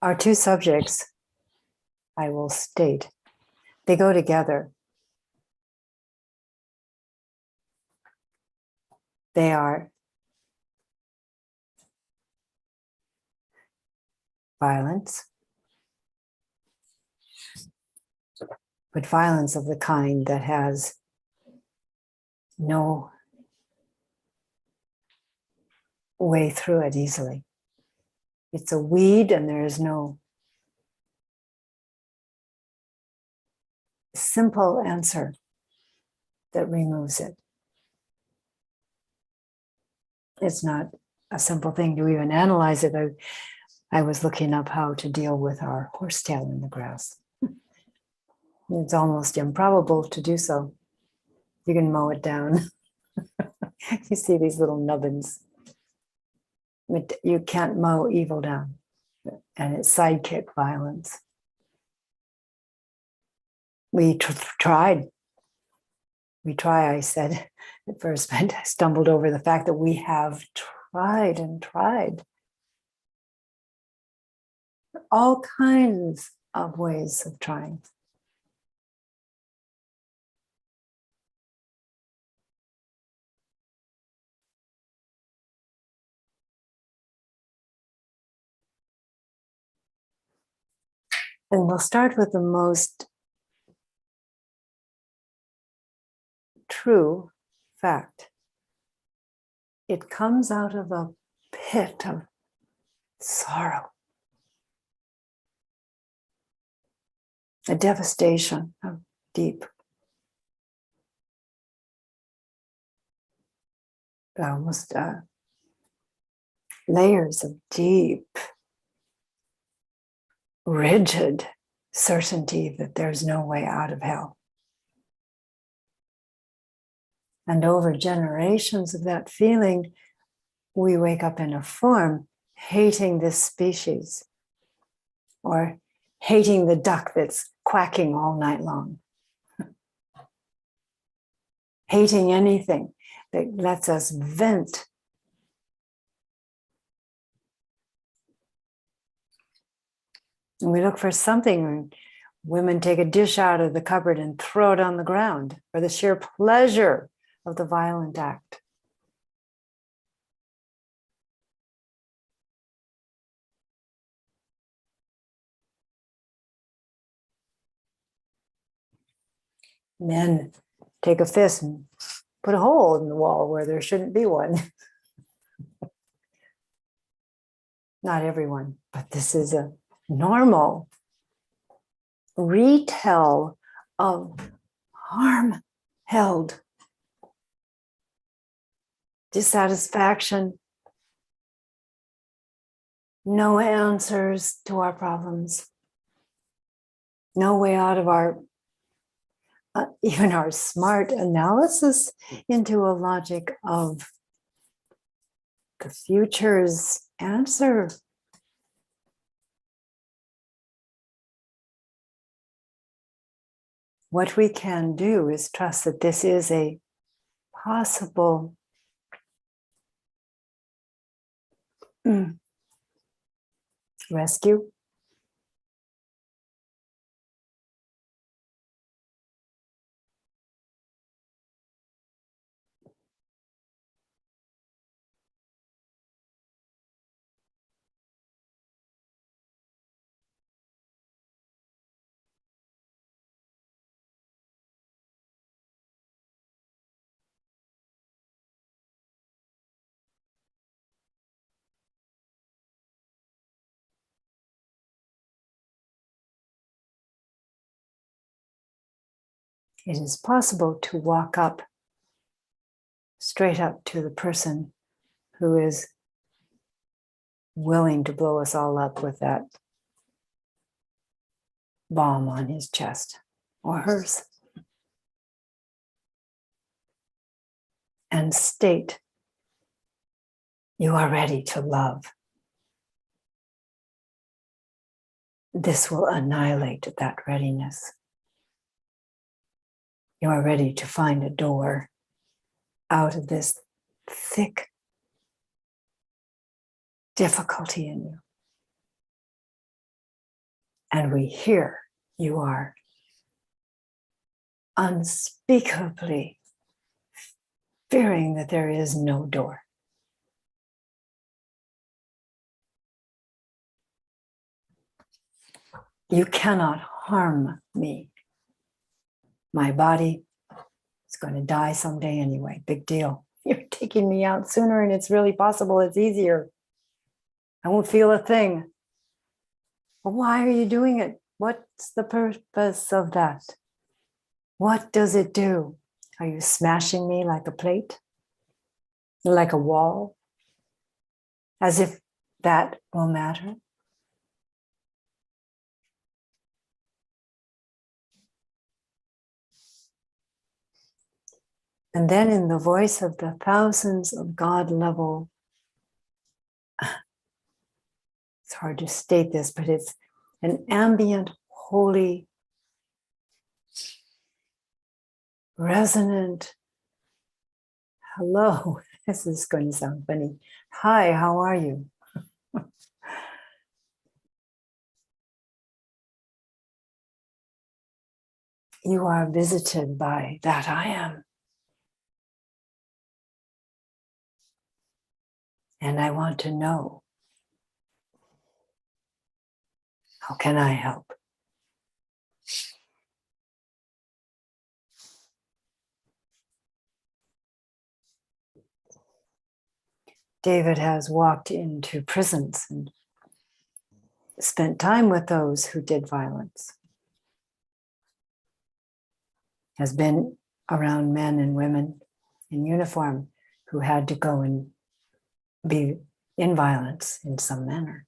Our two subjects, I will state, they go together. They are violence, but violence of the kind that has no way through it easily. It's a weed and there is no simple answer that removes it. It's not a simple thing to even analyze it. I was looking up how to deal with our horsetail in the grass. It's almost improbable to do so. You can mow it down. You see these little nubbins. But you can't mow evil down. And it's sidekick violence. We tried. We try, I said at first, but I stumbled over the fact that we have tried and tried. All kinds of ways of trying. And we'll start with the most true fact. It comes out of a pit of sorrow, a devastation of deep, almost layers of deep, rigid certainty that there's no way out of hell. And over generations of that feeling, we wake up in a form hating this species or hating the duck that's quacking all night long. Hating anything that lets us vent. And we look for something. Women take a dish out of the cupboard and throw it on the ground for the sheer pleasure of the violent act. Men take a fist and put a hole in the wall where there shouldn't be one. Not everyone, but this is a normal retell of harm held, dissatisfaction, no answers to our problems, no way out of our even our smart analysis into a logic of the future's answer. What we can do is trust that this is a possible rescue. It is possible to walk up, straight up to the person who is willing to blow us all up with that bomb on his chest or hers, and state, you are ready to love. This will annihilate that readiness. You are ready to find a door out of this thick difficulty in you. and we hear you are unspeakably fearing that there is no door. You cannot harm me. My body is going to die someday anyway. Big deal. You're taking me out sooner, and it's really possible it's easier. I won't feel a thing. But why are you doing it? What's the purpose of that? What does it do? Are you smashing me like a plate? Like a wall? As if that will matter? And then in the voice of the thousands of God level, it's hard to state this, but it's an ambient, holy, resonant, hello. This is going to sound funny. Hi, how are you? You are visited by that I am. And I want to know, how can I help? David has walked into prisons and spent time with those who did violence. Has been around men and women in uniform who had to go and be in violence in some manner.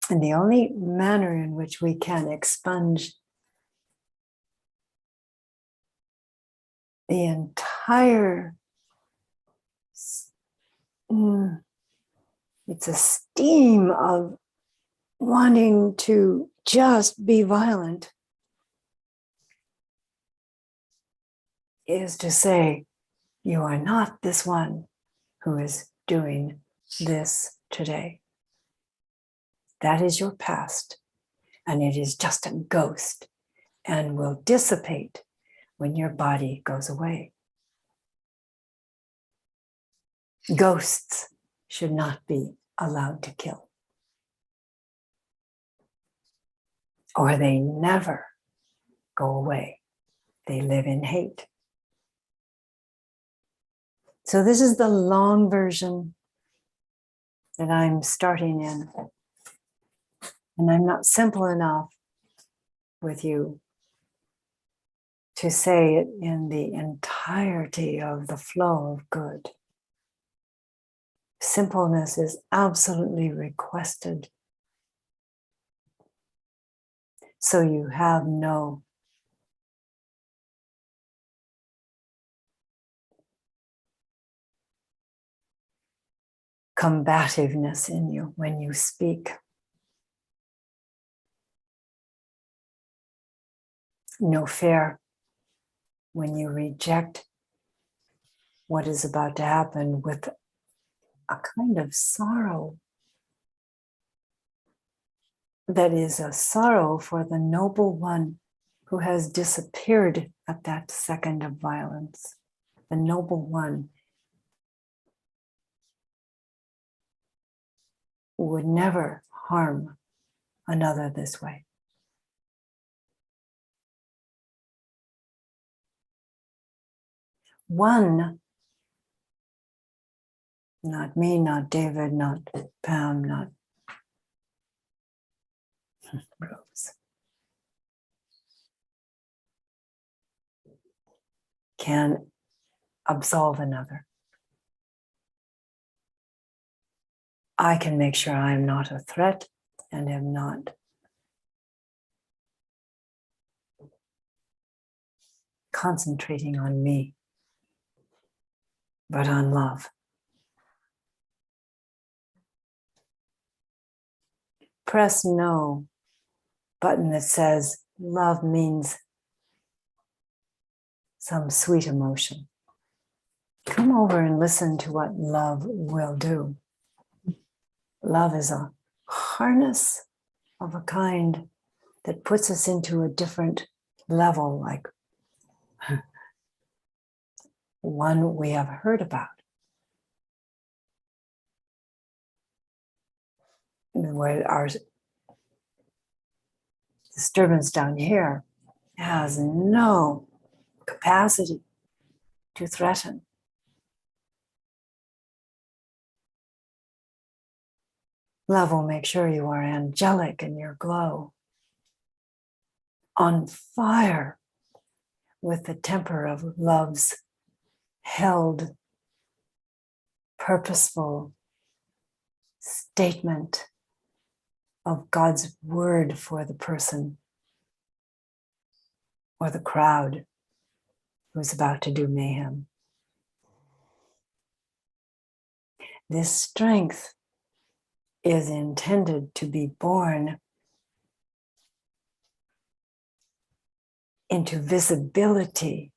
And the only manner in which we can expunge the entire, it's a steam of wanting to just be violent, is to say, you are not this one who is doing this today. That is your past, and it is just a ghost and will dissipate when your body goes away. Ghosts should not be allowed to kill, or they never go away. They live in hate. So this is the long version that I'm starting in. And I'm not simple enough with you to say it in the entirety of the flow of good. Simpleness is absolutely requested. So you have no combativeness in you when you speak. No fear when you reject what is about to happen with a kind of sorrow that is a sorrow for the noble one who has disappeared at that second of violence. The noble one who would never harm another this way. One, not me, not David, not Pam, not Rose, can absolve another. I can make sure I am not a threat and am not concentrating on me, but on love. Press no button that says love means some sweet emotion. come over and listen to what love will do. Love is a harness of a kind that puts us into a different level, like one we have heard about. Where our disturbance down here has no capacity to threaten. Love will make sure you are angelic in your glow, on fire with the temper of love's held, purposeful statement of God's word for the person or the crowd who's about to do mayhem. This strength is intended to be born into visibility.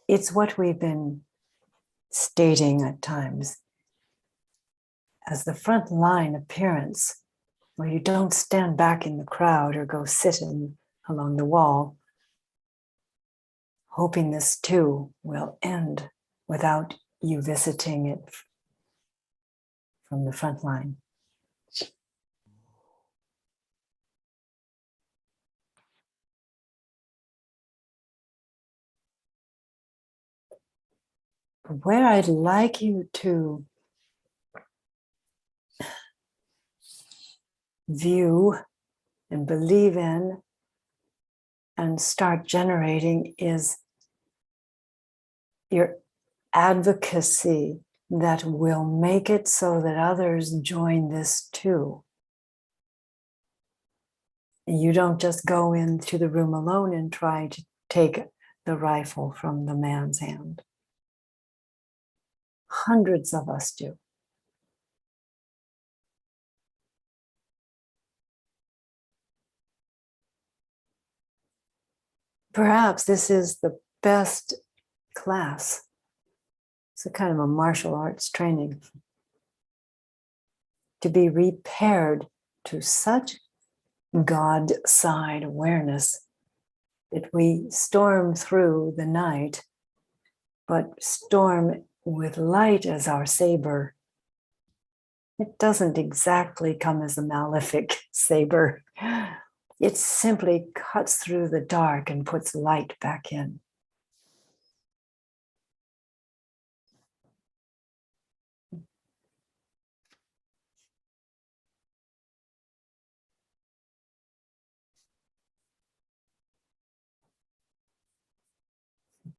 It's what we've been stating at times as the front line appearance, where you don't stand back in the crowd or go sitting along the wall, hoping this too will end without you visiting it from the front line. Where I'd like you to view and believe in and start generating is your advocacy that will make it so that others join this too. You don't just go into the room alone and try to take the rifle from the man's hand. Hundreds of us do. Perhaps this is the best class. It's a kind of a martial arts training to be repaired to such God side awareness that we storm through the night, but storm with light as our saber. It doesn't exactly come as a malefic saber. It simply cuts through the dark and puts light back in.